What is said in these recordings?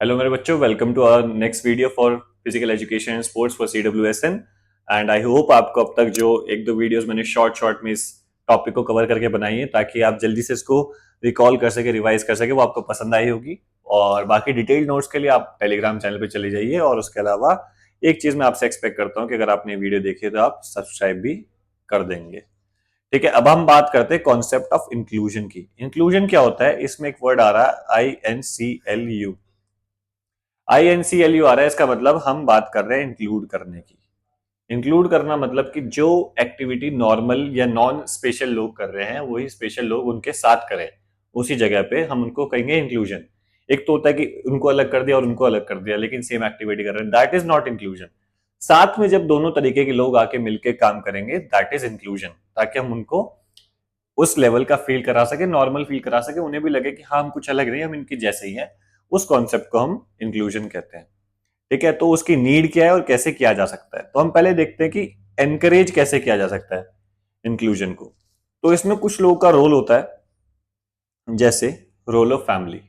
Hello मेरे बच्चों, welcome to our next video for physical education and sports for CWSN। And I hope आपको अब तक जो एक दो वीडियोस मैंने शॉर्ट शॉर्ट में इस टॉपिक को कवर करके बनाई है ताकि आप जल्दी से इसको रिकॉल कर सके, रिवाइज कर सके, वो आपको पसंद आई होगी। और बाकी डिटेल्ड नोट्स के लिए आप टेलीग्राम चैनल पे चले जाइए। और उसके अलावा एक चीज मैं आपसे एक्सपेक्ट करता हूँ कि अगर आपने वीडियो देखी है तो आप सब्सक्राइब भी कर देंगे। ठीक है, अब हम बात करते हैं कॉन्सेप्ट ऑफ इंक्लूजन की। इंक्लूजन क्या होता है? इसमें एक वर्ड आ रहा है INCLU। INCLU आ रहा है, इसका मतलब हम बात कर रहे हैं इंक्लूड करने की। इंक्लूड करना मतलब कि जो एक्टिविटी नॉर्मल या नॉन स्पेशल लोग कर रहे हैं वही स्पेशल लोग उनके साथ करें, उसी जगह पे हम उनको कहेंगे इंक्लूजन। एक तो होता है कि उनको अलग कर दिया और उनको अलग कर दिया लेकिन सेम एक्टिविटी कर रहे हैं, दैट इज नॉट इंक्लूजन। साथ में जब दोनों तरीके के लोग आके मिलके काम करेंगे दैट इज इंक्लूजन, ताकि हम उनको उस लेवल का फील करा सके, नॉर्मल फील करा सके, उन्हें भी लगे कि हाँ हम कुछ अलग नहीं, हम इनके जैसे ही हैं। उस कॉन्सेप्ट को हम इंक्लूजन कहते हैं। ठीक है, तो उसकी नीड क्या है और कैसे किया जा सकता है, तो हम पहले देखते हैं कि एनकरेज कैसे किया जा सकता है इंक्लूजन को। तो इसमें कुछ लोगों का रोल होता है, जैसे रोल ऑफ फैमिली।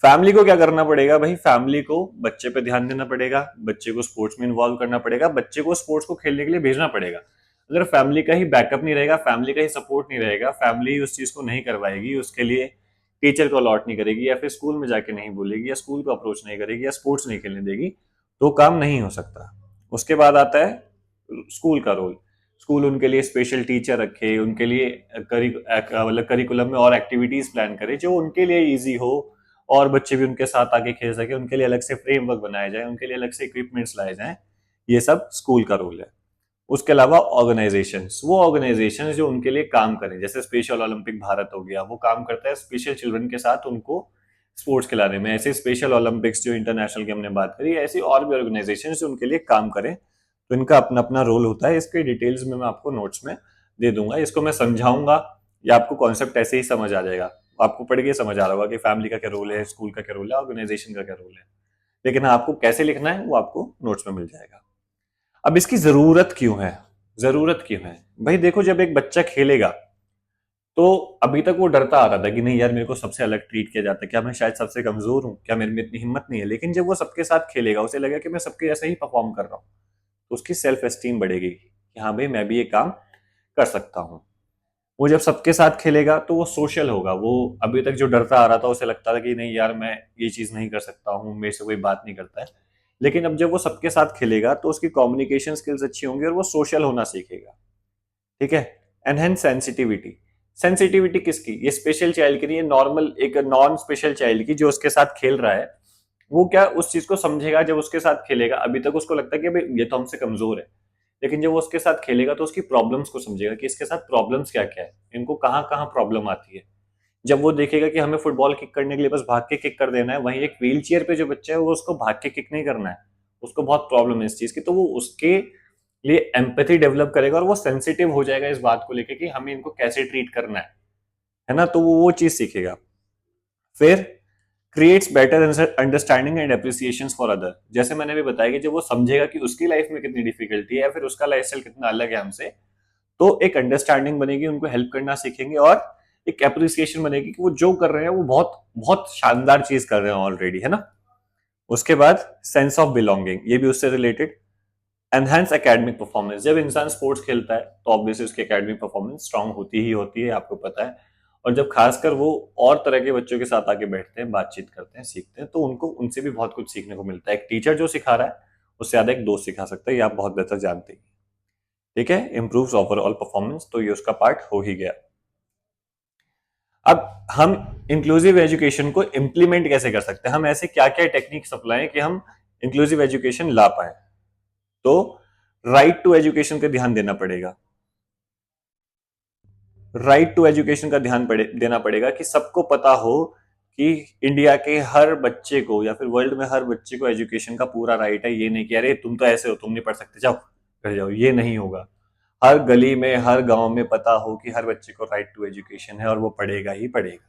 फैमिली को क्या करना पड़ेगा भाई? फैमिली को बच्चे पे ध्यान देना पड़ेगा, बच्चे को स्पोर्ट्स में इन्वॉल्व करना पड़ेगा, बच्चे को स्पोर्ट्स को खेलने के लिए भेजना पड़ेगा। अगर फैमिली का ही बैकअप नहीं रहेगा, फैमिली का ही सपोर्ट नहीं रहेगा, फैमिली उस चीज को नहीं करवाएगी, उसके लिए टीचर को अलॉट नहीं करेगी, या फिर स्कूल में जाके नहीं बोलेगी, या स्कूल को अप्रोच नहीं करेगी, या स्पोर्ट्स नहीं खेलने देगी, तो काम नहीं हो सकता। उसके बाद आता है स्कूल का रोल। स्कूल उनके लिए स्पेशल टीचर रखे, उनके लिए मतलब करिकुलम में और एक्टिविटीज प्लान करे जो उनके लिए इजी हो, और बच्चे भी उनके साथ आके खेल सके, उनके लिए अलग से फ्रेमवर्क बनाया जाए, उनके लिए अलग से इक्विपमेंट्स लाए जाएं। ये सब स्कूल का रोल है। उसके अलावा ऑर्गेनाइजेशंस, वो ऑर्गेनाइजेशंस जो उनके लिए काम करें, जैसे स्पेशल ओलंपिक भारत हो गया, वो काम करता है स्पेशल चिल्ड्रन के साथ उनको स्पोर्ट्स खिलाने में। ऐसे स्पेशल ओलंपिक्स जो इंटरनेशनल की हमने बात करी, ऐसी और भी ऑर्गेनाइजेशन जो उनके लिए काम करें, तो इनका अपना अपना रोल होता है। इसके डिटेल्स में मैं आपको नोट्स में दे दूंगा, इसको मैं समझाऊंगा या आपको कॉन्सेप्ट ऐसे ही समझ आ जाएगा। आपको पढ़ के समझ आ रहा होगा कि फैमिली का क्या रोल है, स्कूल का क्या रोल है, ऑर्गेनाइजेशन का क्या रोल है। लेकिन आपको कैसे लिखना है वो आपको नोट्स में मिल जाएगा। अब इसकी जरूरत क्यों है? जरूरत क्यों है भाई? देखो, जब एक बच्चा खेलेगा तो अभी तक वो डरता आ रहा था कि नहीं यार, मेरे को सबसे अलग ट्रीट किया जाता है, क्या मैं शायद सबसे कमजोर हूं, क्या मेरे में इतनी हिम्मत नहीं है। लेकिन जब वो सबके साथ खेलेगा, उसे लगेगा कि मैं सबके जैसा ही परफॉर्म कर रहा हूँ, तो उसकी सेल्फ एस्टीम बढ़ेगी कि हाँ भाई, मैं भी ये काम कर सकता हूँ। वो जब सबके साथ खेलेगा तो वो सोशल होगा। वो अभी तक जो डरता आ रहा था, उसे लगता था कि नहीं यार, मैं ये चीज नहीं कर सकता हूँ, मेरे से कोई बात नहीं करता है। लेकिन अब जब वो सबके साथ खेलेगा तो उसकी कम्युनिकेशन स्किल्स अच्छी होंगी और वो सोशल होना सीखेगा। ठीक है। Enhance sensitivity. सेंसिटिविटी किसकी? ये स्पेशल चाइल्ड की नहीं, ये नॉर्मल एक नॉन स्पेशल चाइल्ड की, जो उसके साथ खेल रहा है। वो क्या उस चीज को समझेगा जब उसके साथ खेलेगा? अभी तक उसको लगता है कि भाई ये तो हमसे कमजोर है, लेकिन जब वो उसके साथ खेलेगा तो उसकी प्रॉब्लम्स को समझेगा कि इसके साथ प्रॉब्लम्स क्या क्या है, इनको कहाँ कहाँ प्रॉब्लम आती है। जब वो देखेगा कि हमें फुटबॉल किक करने के लिए बस भाग के किक कर देना है, वहीं एक व्हील चेयर पे जो बच्चा है वो उसको भाग के किक नहीं करना है, उसको बहुत प्रॉब्लम है इस चीज की, तो वो उसके लिए एम्पैथी डेवलप करेगा और वो सेंसिटिव हो जाएगा इस बात को लेके कि हमें इनको कैसे ट्रीट करना है ना? तो वो चीज सीखेगा। फिर creates better understanding and appreciation for other. जैसे मैंने भी बताया कि जब वो समझेगा कि उसकी लाइफ में कितनी डिफिकल्टी है या फिर उसका लाइफस्टाइल कितना अलग है हमसे, तो एक अंडरस्टैंडिंग बनेगी, उनको हेल्प करना सीखेंगे, और एक एप्रिसिएशन बनेगी कि वो जो कर रहे हैं वो बहुत बहुत शानदार चीज कर रहे हैं ऑलरेडी, है ना? उसके बाद सेंस ऑफ बिलोंगिंग, ये भी उससे रिलेटेड। Enhance academic performance. जब इंसान स्पोर्ट्स खेलता है तो ऑब्वियसली उसकी एकेडमिक परफॉर्मेंस स्ट्रांग होती ही होती है, आपको पता है। और जब खासकर वो और तरह के बच्चों के साथ आके बैठते हैं, बातचीत करते हैं, सीखते हैं, तो उनको उनसे भी बहुत कुछ सीखने को मिलता है। एक टीचर जो सिखा रहा है उससे ज्यादा एक दोस्त सिखा सकता है, ये आप बहुत बेहतर जानते हैं। ठीक है। इंप्रूव्स ओवरऑल परफॉर्मेंस, तो ये उसका पार्ट हो ही गया। अब हम इंक्लूसिव एजुकेशन को इंप्लीमेंट कैसे कर सकते हैं? हम ऐसे क्या क्या टेक्निक्स अपनाएं कि हम इंक्लूसिव एजुकेशन ला पाए? तो राइट टू एजुकेशन का ध्यान देना पड़ेगा। राइट टू एजुकेशन का देना पड़ेगा कि सबको पता हो कि इंडिया के हर बच्चे को या फिर वर्ल्ड में हर बच्चे को एजुकेशन का पूरा राइट है। ये नहीं कि अरे तुम तो ऐसे हो, तुम नहीं पढ़ सकते, जाओ घर जाओ, ये नहीं होगा। हर गली में, हर गांव में पता हो कि हर बच्चे को राइट टू एजुकेशन है और वो पढ़ेगा ही पढ़ेगा।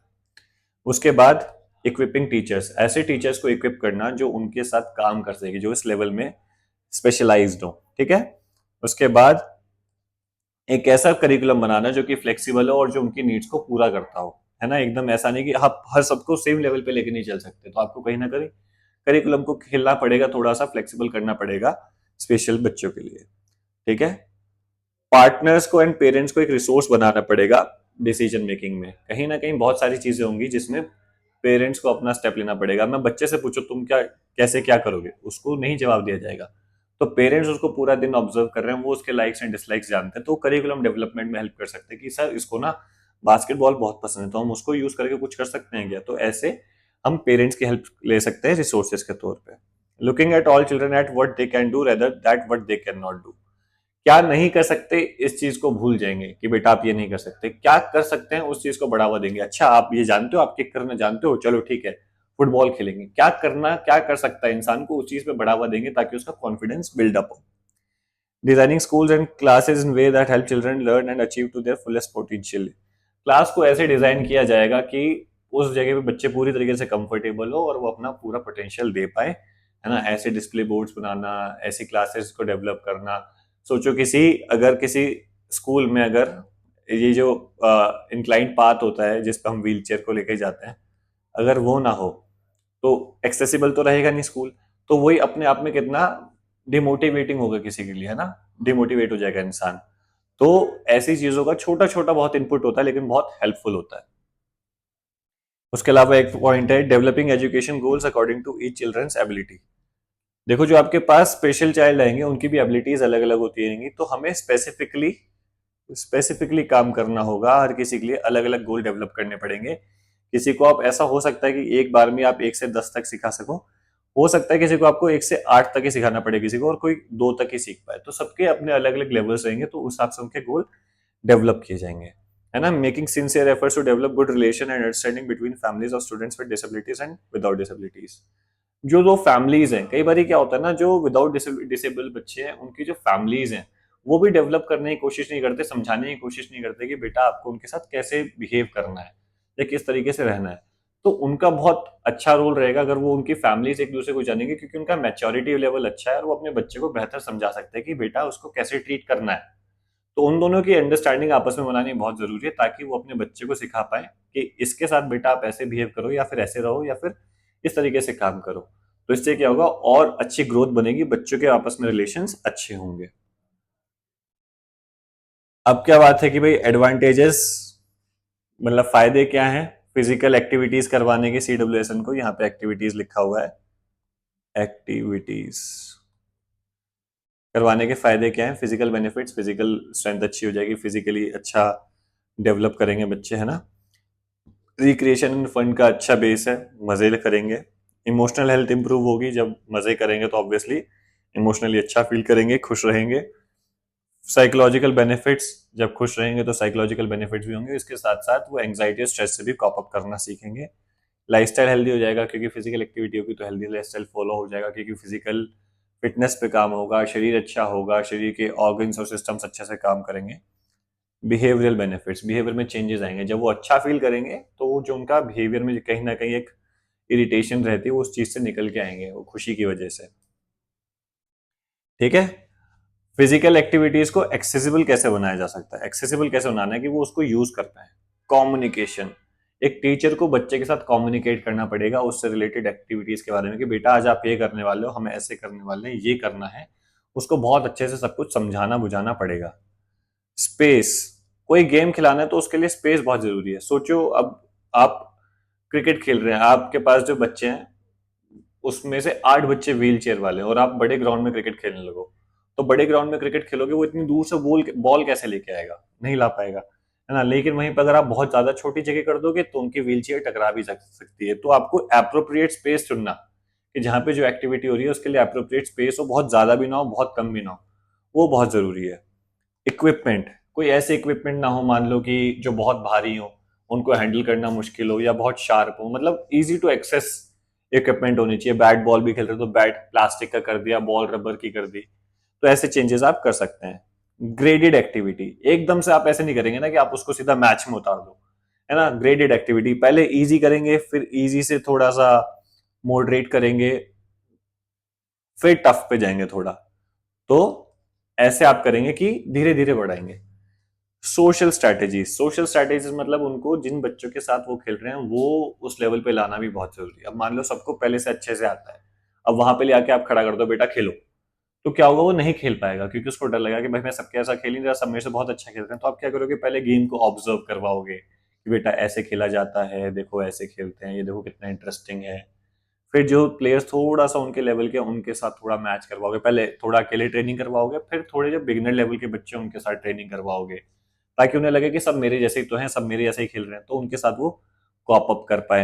उसके बाद इक्विपिंग टीचर्स, ऐसे टीचर्स को इक्विप करना जो उनके साथ काम कर सके, जो इस लेवल में स्पेशलाइज्ड हो। ठीक है। उसके बाद एक ऐसा करिकुलम बनाना जो कि फ्लेक्सिबल हो और जो उनकी नीड्स को पूरा करता हो, है ना? एकदम ऐसा नहीं कि आप हर सबको सेम लेवल पे लेके नहीं चल सकते, तो आपको कहीं ना कहीं करिकुलम को खेलना पड़ेगा, थोड़ा सा फ्लेक्सिबल करना पड़ेगा स्पेशल बच्चों के लिए। ठीक है। पार्टनर्स को एंड पेरेंट्स को एक रिसोर्स बनाना पड़ेगा डिसीजन मेकिंग में। कहीं ना कहीं बहुत सारी चीजें होंगी जिसमें पेरेंट्स को अपना स्टेप लेना पड़ेगा। मैं बच्चे से पूछो तुम क्या कैसे क्या करोगे, उसको नहीं जवाब दिया जाएगा। तो पेरेंट्स उसको पूरा दिन ऑब्जर्व कर रहे हैं, वो उसके लाइक्स एंड डिसलाइक्स जानते हैं, तो करिकुलम डेवलपमेंट में हेल्प कर सकते हैं कि सर इसको ना बास्केटबॉल बहुत पसंद है, तो हम उसको यूज करके कुछ कर सकते हैं क्या। तो ऐसे हम पेरेंट्स की हेल्प ले सकते हैं रिसोर्सेज के तौर पे। Looking at all children at what they can do rather that what they can not do. क्या नहीं कर सकते इस चीज को भूल जाएंगे कि बेटा आप ये नहीं कर सकते, क्या कर सकते हैं उस चीज को बढ़ावा देंगे। अच्छा आप ये जानते हो, आप किक करना जानते हो, चलो ठीक है फुटबॉल खेलेंगे। क्या करना क्या कर सकता है इंसान को उस चीज पे बढ़ावा देंगे ताकि उसका कॉन्फिडेंस बिल्डअप हो। Designing schools and classes in way that help children learn and achieve to their fullest potential. Class को ऐसे डिजाइन किया जाएगा कि उस जगह पे बच्चे पूरी तरीके से कंफर्टेबल हो और वो अपना पूरा पोटेंशियल दे पाए, है ना। ऐसे डिस्प्ले बोर्ड्स बनाना, ऐसी क्लासेस को डेवलप करना। सोचो अगर किसी स्कूल में अगर ये जो इंक्लाइंड पाथ होता है जिस पे हम व्हील चेयर को लेके जाते हैं, अगर वो ना हो तो एक्सेसिबल तो रहेगा नहीं स्कूल। तो वही अपने आप में कितना डिमोटिवेटिंग होगा किसी के लिए, है ना। डिमोटिवेट हो जाएगा इंसान। तो ऐसी चीजों का छोटा छोटा बहुत इनपुट होता है लेकिन बहुत हेल्पफुल होता है। उसके अलावा एक पॉइंट है developing education goals according to each children's ability. देखो जो आपके पास स्पेशल चाइल्ड आएंगे उनकी भी एबिलिटीज अलग अलग होती रहेंगी, तो हमें स्पेसिफिकली काम करना होगा। हर किसी के लिए अलग अलग गोल डेवलप करने पड़ेंगे। किसी को आप ऐसा हो सकता है कि एक बार में आप 1 से 10 तक सिखा सको, हो सकता है किसी को आपको 1 से 8 तक ही सिखाना पड़े किसी को, और कोई 2 तक ही सीख पाए। तो सबके अपने अलग अलग लेवल्स रहेंगे, तो उस हिसाब से उनके गोल डेवलप किए जाएंगे, है ना। Making sincere efforts to develop good relation and understanding between families of students with disabilities and without disabilities. जो दो फैमिलीज हैं, कई बार क्या होता है ना, जो विदाउट डिसेबल बच्चे हैं उनकी जो फैमिलीज हैं वो भी डेवलप करने की कोशिश नहीं करते, समझाने की कोशिश नहीं करते कि बेटा आपको उनके साथ कैसे बिहेव करना है या किस तरीके से रहना है। तो उनका बहुत अच्छा रोल रहेगा अगर वो उनकी फैमिलीज एक दूसरे को जानेंगे, क्योंकि उनका मैच्योरिटी लेवल अच्छा है और वो अपने बच्चे को बेहतर समझा सकते हैं कि बेटा उसको कैसे ट्रीट करना है। तो उन दोनों की अंडरस्टैंडिंग आपस में बनानी बहुत जरूरी है ताकि वो अपने बच्चे को सिखा पाए कि इसके साथ बेटा आप ऐसे बिहेव करो या फिर ऐसे रहो या फिर इस तरीके से काम करो। तो इससे क्या होगा, और अच्छी ग्रोथ बनेगी, बच्चों के आपस में रिलेशंस अच्छे होंगे। अब क्या बात है कि भाई एडवांटेजेस, मतलब फायदे क्या हैं फिजिकल एक्टिविटीज करवाने के सीडब्ल्यूएसएन को। यहाँ पे एक्टिविटीज लिखा हुआ है, एक्टिविटीज करवाने के फायदे क्या हैं। फिजिकल बेनिफिट्स, फिजिकल स्ट्रेंथ अच्छी हो जाएगी, फिजिकली अच्छा डेवलप करेंगे बच्चे, है ना। रिक्रिएशन एंड फन का अच्छा बेस है, मजे करेंगे। इमोशनल हेल्थ इंप्रूव होगी, जब मजे करेंगे तो ऑब्वियसली इमोशनली अच्छा फील करेंगे, खुश रहेंगे। साइकोलॉजिकल बेनिफिट्स, जब खुश रहेंगे तो साइकोलॉजिकल बेनिफिट्स भी होंगे, इसके साथ साथ वो एंग्जाइटी और स्ट्रेस से भी कॉप अप करना सीखेंगे। लाइफस्टाइल हेल्दी हो जाएगा क्योंकि फिजिकल एक्टिविटी होगी, तो हेल्दी लाइफस्टाइल फॉलो हो जाएगा क्योंकि फिजिकल फिटनेस पे काम होगा, शरीर अच्छा होगा, शरीर के ऑर्गन्स और सिस्टम्स अच्छे से काम करेंगे। बिहेवियरल बेनिफिट्स, बिहेवियर में चेंजेस आएंगे जब वो अच्छा फील करेंगे, तो वो जो उनका बिहेवियर में कहीं ना कहीं एक इरिटेशन रहती है वो उस चीज से निकल के आएंगे, वो खुशी की वजह से। ठीक है। फिजिकल एक्टिविटीज को एक्सेसिबल कैसे बनाया जा सकता है। एक्सेसिबल कैसे बनाना है कि वो उसको यूज कर पाए। कम्युनिकेशन, एक टीचर को बच्चे के साथ कम्युनिकेट करना पड़ेगा उससे रिलेटेड एक्टिविटीज के बारे में कि बेटा आज आप ये करने वाले हो, हमें ऐसे करने वाले हैं, ये करना है। उसको बहुत अच्छे से सब कुछ समझाना बुझाना पड़ेगा। स्पेस, कोई गेम खिलाना है तो उसके लिए स्पेस बहुत जरूरी है। सोचो अब आप क्रिकेट खेल रहे हैं, आपके पास जो बच्चे हैं उसमें से 8 बच्चे व्हील चेयर वाले हैं और आप बड़े ग्राउंड में क्रिकेट खेलने लगो। तो बड़े ग्राउंड में क्रिकेट खेलोगे, वो इतनी दूर से बॉल बॉल कैसे लेके आएगा, नहीं ला पाएगा, है ना। लेकिन वहीं पर अगर आप बहुत ज्यादा छोटी जगह कर दोगे तो उनकी व्हील चेयर टकरा भी सकती है। तो आपको एप्रोप्रिएट स्पेस चुनना कि जहां पे जो एक्टिविटी हो रही है उसके लिए एप्रोप्रिएट स्पेस हो, बहुत ज्यादा भी ना हो बहुत कम भी ना हो, वो बहुत जरूरी है। इक्विपमेंट, कोई ऐसे इक्विपमेंट ना हो मान लो कि जो बहुत भारी हो, उनको हैंडल करना मुश्किल हो या बहुत शार्प हो, मतलब इजी टू एक्सेस इक्विपमेंट होनी चाहिए। बैट बॉल भी खेल रहे हो तो बैट प्लास्टिक का कर दिया, बॉल रबर की कर दी, तो ऐसे चेंजेस आप कर सकते हैं। ग्रेडेड एक्टिविटी, एकदम से आप ऐसे नहीं करेंगे ना कि आप उसको सीधा मैच में उतार दो, है ना। ग्रेडेड एक्टिविटी पहले इजी करेंगे, फिर इजी से थोड़ा सा मॉडरेट करेंगे, फिर टफ पे जाएंगे थोड़ा। तो ऐसे आप करेंगे कि धीरे धीरे बढ़ाएंगे। सोशल स्ट्रैटेजीज मतलब उनको जिन बच्चों के साथ वो खेल रहे हैं वो उस लेवल पे लाना भी बहुत जरूरी है। अब मान लो सबको पहले से अच्छे से आता है, अब वहां पे ले आके आप खड़ा कर दो बेटा खेलो, तो क्या होगा, वो नहीं खेल पाएगा क्योंकि उसको डर लगा कि भाई मैं सबके ऐसा खेल नहीं रहा, सब मेरे से बहुत अच्छा खेल रहे हैं। तो आप क्या करोगे, पहले गेम को ऑब्जर्व करवाओगे कि बेटा ऐसे खेला जाता है, देखो ऐसे खेलते हैं, ये देखो कितना इंटरेस्टिंग है। फिर जो प्लेयर्स थोड़ा सा उनके लेवल के, उनके साथ थोड़ा मैच करवाओगे, पहले थोड़ा अकेले ट्रेनिंग करवाओगे, फिर थोड़े जो बिगिनर लेवल के बच्चे हैं उनके साथ ट्रेनिंग करवाओगे, ताकि उन्हें लगे कि सब मेरे जैसे ही तो हैं, सब मेरे जैसे ही खेल रहे हैं, तो उनके साथ वो कॉप अप कर पाए,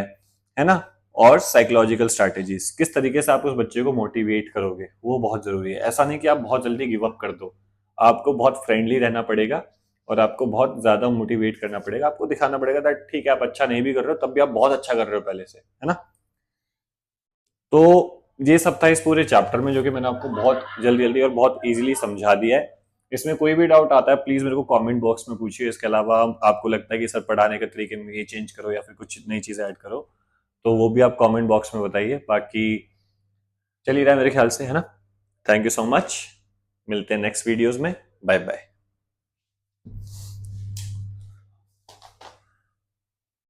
है ना। और साइकोलॉजिकल स्ट्रैटेजीज, किस तरीके से आप उस बच्चे को मोटिवेट करोगे, वो बहुत जरूरी है। ऐसा नहीं कि आप बहुत जल्दी गिव अप कर दो, आपको बहुत फ्रेंडली रहना पड़ेगा और आपको बहुत ज्यादा मोटिवेट करना पड़ेगा, आपको दिखाना पड़ेगा दैट ठीक है आप अच्छा नहीं भी कर रहे हो तब भी आप बहुत अच्छा कर रहे हो पहले से, है ना। तो ये सब था इस पूरे चैप्टर में, जो कि मैंने आपको बहुत जल्दी जल्दी और बहुत इजीली समझा दिया है। इसमें कोई भी डाउट आता है प्लीज मेरे को कमेंट बॉक्स में पूछिए। इसके अलावा आपको लगता है कि सर पढ़ाने के तरीके में ये चेंज करो या फिर कुछ नई चीजें ऐड करो, तो वो भी आप कमेंट बॉक्स में बताइए। बाकी चल ही रहा है मेरे ख्याल से, है ना। थैंक यू सो मच, मिलते हैं नेक्स्ट वीडियोस में। Bye bye.